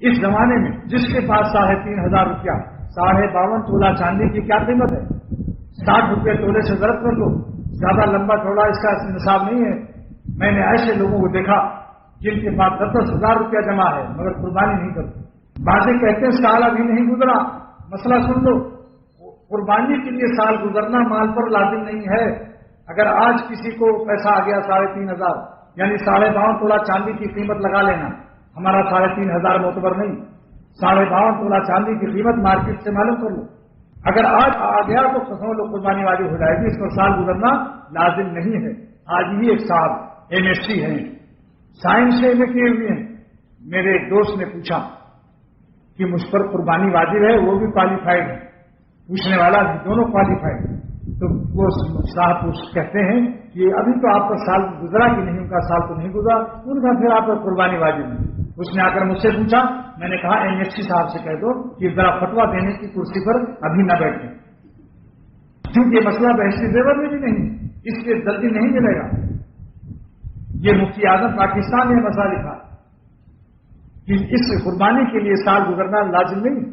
اس زمانے میں جس کے پاس 3,500 روپیہ 52.5 تولہ چاندی کی کیا قیمت ہے؟ 60 روپے تولے سے ضرب کر لو، زیادہ لمبا چوڑا اس کا نصاب نہیں ہے۔ میں نے ایسے لوگوں کو دیکھا جن کے پاس 10,000 روپیہ جمع ہے مگر قربانی نہیں کرتے۔ بعض کہتے ہیں سال ابھی نہیں گزرا، مسئلہ سن لو، قربانی کے لیے سال گزرنا مال پر لازم نہیں ہے۔ اگر آج کسی کو پیسہ آ گیا 3,500 یعنی 52.5 تولہ چاندی کی قیمت لگا لینا، ہمارا 3,500 معتبر نہیں، 52.5 تولہ چاندی کی قیمت مارکیٹ سے معلوم کر لو۔ اگر آج آ گیا تو سمجھ لو قربانی واجب ہو جائے گی، اس پر سال گزرنا لازم نہیں ہے۔ آج ہی ایک صاحب MSc ہیں، سائنس سے MA کیے ہوئے ہیں، میرے ایک دوست نے پوچھا کہ مجھ پر قربانی واجب ہے، وہ بھی کوالیفائڈ ہے، پوچھنے والا بھی، دونوں کوالیفائڈ ہیں۔ تو وہ صاحب کہتے ہیں کہ ابھی تو آپ کا سال گزرا کہ نہیں؟ ان کا سال تو نہیں گزرا، ان کا پھر آپ کا قربانی واجب نہیں۔ اس نے آ کر مجھ سے پوچھا، میں نے کہا MSc صاحب سے کہہ دو کہ ذرا فتویٰ دینے کی کرسی پر ابھی نہ بیٹھیں، کیونکہ یہ مسئلہ بحثی زیور میں بھی نہیں، اس لیے جلدی نہیں ملے گا۔ یہ مفتی اعظم پاکستان نے مسئلہ لکھا کہ اس قربانی کے لیے سال گزرنا لازم نہیں۔